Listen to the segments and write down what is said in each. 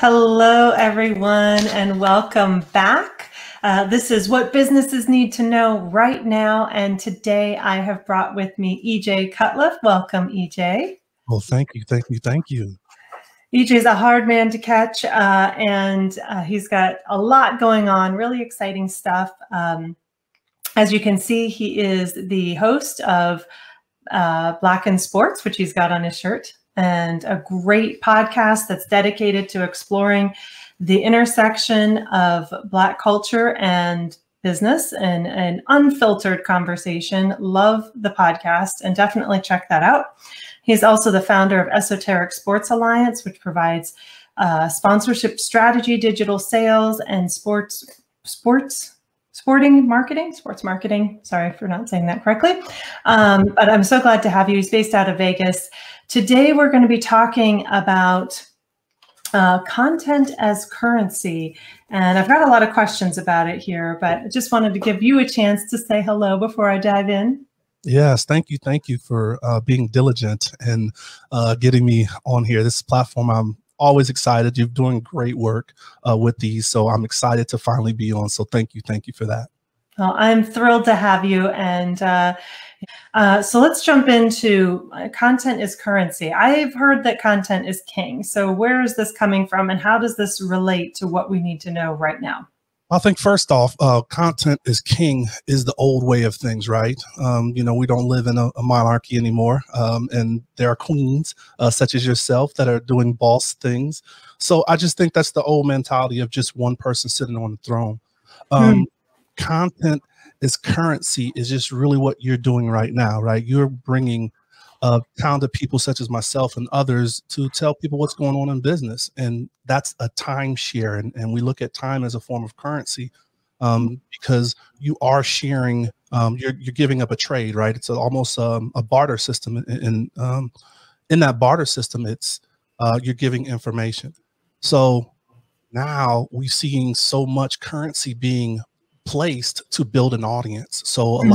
Hello, everyone, and welcome back. This is What Businesses Need to Know Right Now, and today I have brought with me EJ Cutliff. Welcome, EJ. Well, thank you. EJ is a hard man to catch, and he's got a lot going on, really exciting stuff. As you can see, he is the host of Black in Sports, which he's got on his shirt, and a great podcast that's dedicated to exploring the intersection of Black culture and business and an unfiltered conversation. Love the podcast and definitely check that out. He's also the founder of Esoteric Sports Alliance, which provides sponsorship strategy, digital sales, and sports marketing. Sorry for not saying that correctly. But I'm so glad to have you. He's based out of Vegas. Today, we're going to be talking about content as currency. And I've got a lot of questions about it here, but I just wanted to give you a chance to say hello before I dive in. Yes, thank you. Thank you for being diligent and getting me on here. This platform, I'm always excited. You're doing great work with these, so I'm excited to finally be on. So thank you for that. Well, I'm thrilled to have you. And so let's jump into content is currency. I've heard that content is king. So where is this coming from, and how does this relate to what we need to know right now? I think first off, content is king is the old way of things, right? We don't live in a monarchy anymore, and there are queens such as yourself that are doing boss things. So I just think that's the old mentality of just one person sitting on the throne. Content is currency is just really what you're doing right now, right? You're bringing talented people such as myself and others to tell people what's going on in business. And that's a timeshare. And we look at time as a form of currency because you are sharing, you're giving up a trade, right? It's almost a barter system. And in that barter system, it's you're giving information. So now we're seeing so much currency being placed to build an audience. So a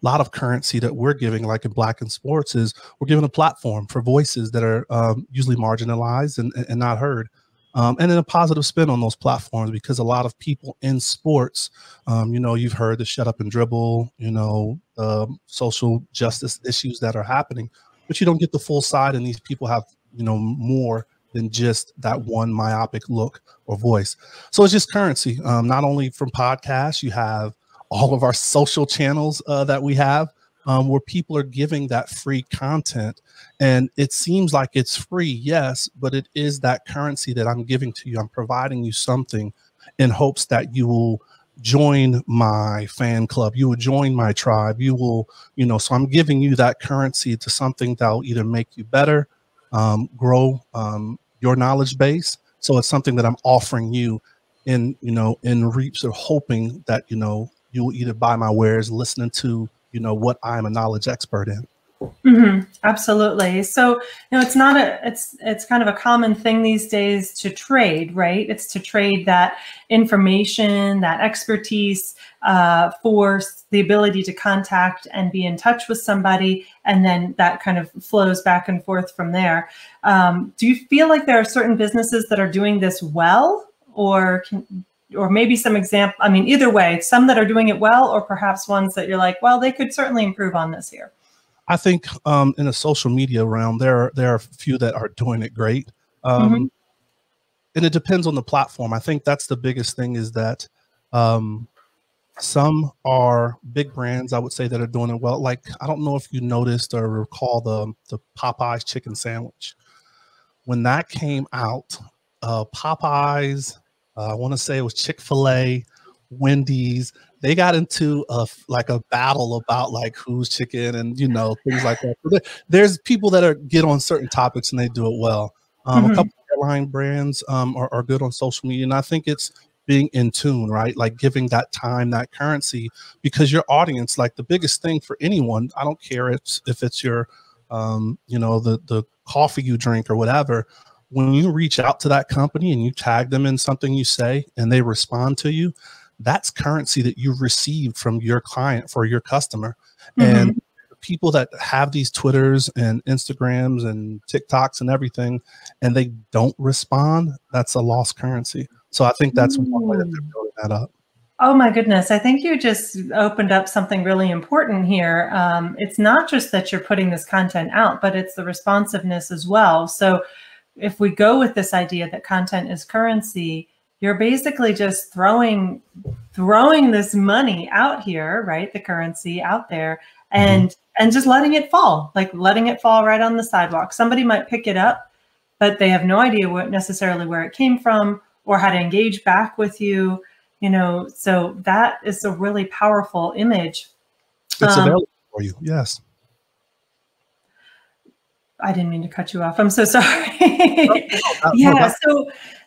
lot of currency that we're giving, like in Black in Sports, is we're giving a platform for voices that are usually marginalized and not heard. And then a positive spin on those platforms, because a lot of people in sports, you've heard the shut up and dribble, social justice issues that are happening, but you don't get the full side. And these people have, more than just that one myopic look or voice. So it's just currency. Not only from podcasts, you have all of our social channels that we have where people are giving that free content. And it seems like it's free, yes, but it is that currency that I'm giving to you. I'm providing you something in hopes that you will join my fan club. You will join my tribe. You will, so I'm giving you that currency to something that will either make you better, grow your knowledge base. So it's something that I'm offering you in reaps or hoping that, you will either buy my wares, listening to, what I'm a knowledge expert in. Absolutely. So, it's not it's kind of a common thing these days to trade, right? It's to trade that information, that expertise for the ability to contact and be in touch with somebody. And then that kind of flows back and forth from there. Do you feel like there are certain businesses that are doing this well, or maybe some example? I mean, either way, some that are doing it well, or perhaps ones that you're like, well, they could certainly improve on this here. I think in the social media realm, there are a few that are doing it great. And it depends on the platform. I think that's the biggest thing, is that some are big brands, I would say, that are doing it well. Like, I don't know if you noticed or recall the Popeyes chicken sandwich. When that came out, Popeyes, I want to say it was Chick-fil-A, Wendy's, they got into a battle about like who's chicken and things like that. There's people that get on certain topics and they do it well. A couple of airline brands are good on social media, and I think it's being in tune, right? Like giving that time, that currency, because your audience, like the biggest thing for anyone, I don't care if it's your the coffee you drink or whatever. When you reach out to that company and you tag them in something you say and they respond to you, that's currency that you've received from your client, for your customer. And people that have these Twitters and Instagrams and TikToks and everything, and they don't respond, that's a lost currency. So I think that's one way that they're building that up. Oh my goodness. I think you just opened up something really important here. It's not just that you're putting this content out, but it's the responsiveness as well. So if we go with this idea that content is currency, you're basically just throwing this money out here, right? The currency out there, and just letting it fall, like letting it fall right on the sidewalk. Somebody might pick it up, but they have no idea necessarily where it came from or how to engage back with you. You know, so that is a really powerful image. It's available for you. Yes. I didn't mean to cut you off. I'm so sorry. Yeah.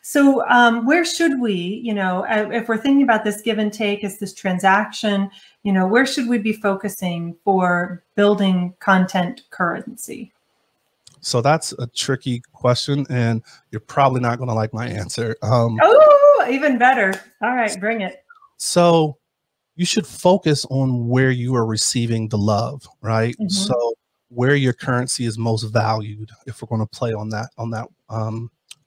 So where should we, you know, if we're thinking about this give and take, is this transaction, you know, where should we be focusing for building content currency? So that's a tricky question, and you're probably not going to like my answer. Oh, even better. All right, bring it. So you should focus on where you are receiving the love, right? So where your currency is most valued, if we're going to play on that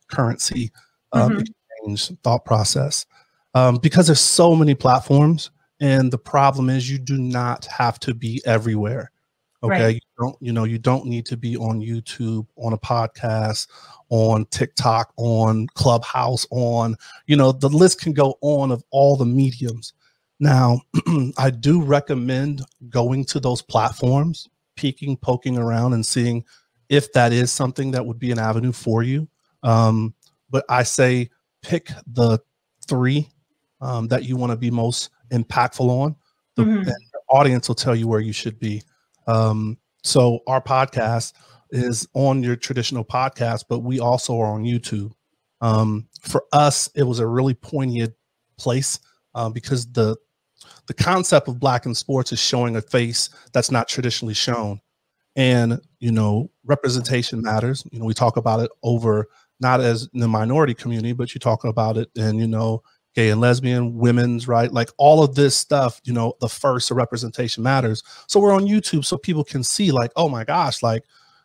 currency exchange thought process, because there's so many platforms, and the problem is you do not have to be everywhere. Okay, right. You don't need to be on YouTube, on a podcast, on TikTok, on Clubhouse, on, the list can go on of all the mediums. Now, I do recommend going to those platforms, poking around and seeing if that is something that would be an avenue for you. But I say pick the 3 that you want to be most impactful on. And the audience will tell you where you should be. So our podcast is on your traditional podcast, but we also are on YouTube. For us, it was a really poignant place because the concept of Black in sports is showing a face that's not traditionally shown. And, representation matters. We talk about it over, not as in the minority community, but you talk about it in, gay and lesbian, women's, right? Like all of this stuff, the first representation matters. So we're on YouTube so people can see like, oh my gosh, like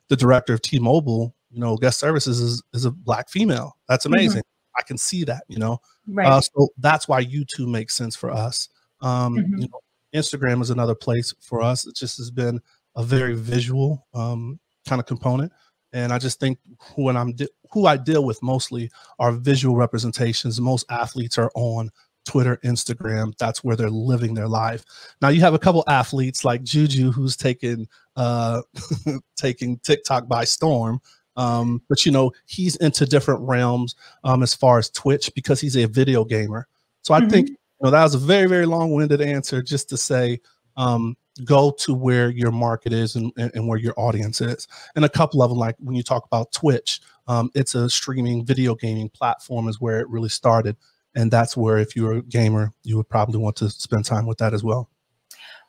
the director of T-Mobile, guest services is a Black female. That's amazing. I can see that, Right. So that's why YouTube makes sense for us. Instagram is another place for us. It just has been a very visual kind of component. And I just think who I deal with mostly are visual representations. Most athletes are on Twitter, Instagram. That's where they're living their life. Now you have a couple athletes like Juju, who's taking TikTok by storm. But he's into different realms as far as Twitch because he's a video gamer. So I think that was a very, very long-winded answer just to say, go to where your market is and where your audience is. And a couple of them, like when you talk about Twitch, it's a streaming video gaming platform is where it really started. And that's where, if you're a gamer, you would probably want to spend time with that as well.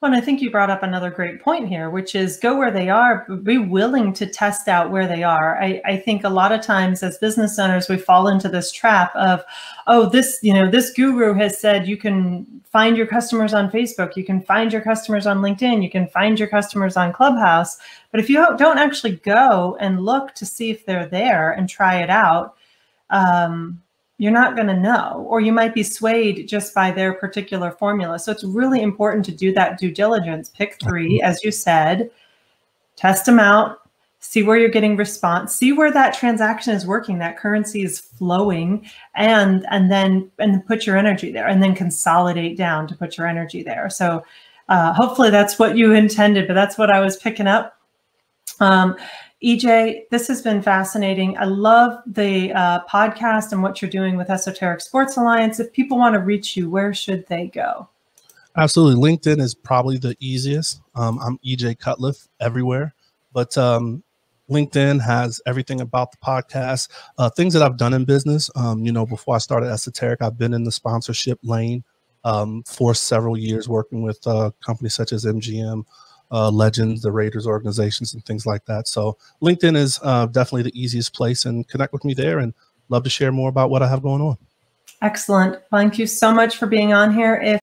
Well, and I think you brought up another great point here, which is go where they are, but be willing to test out where they are. I think a lot of times as business owners, we fall into this trap of, oh, this guru has said you can find your customers on Facebook, you can find your customers on LinkedIn, you can find your customers on Clubhouse. But if you don't actually go and look to see if they're there and try it out, you're not going to know, or you might be swayed just by their particular formula. So it's really important to do that due diligence. Pick 3, as you said, test them out, see where you're getting response, see where that transaction is working, that currency is flowing, and then put your energy there, and then consolidate down to put your energy there. So hopefully that's what you intended, but that's what I was picking up. EJ, this has been fascinating. I love the podcast and what you're doing with Esoteric Sports Alliance. If people want to reach you, where should they go? Absolutely. LinkedIn is probably the easiest. I'm EJ Cutliff everywhere, but LinkedIn has everything about the podcast, things that I've done in business. Before I started Esoteric, I've been in the sponsorship lane for several years, working with companies such as MGM, Legends, the Raiders organizations, and things like that. So LinkedIn is definitely the easiest place, and connect with me there, and love to share more about what I have going on. Excellent. Thank you so much for being on here.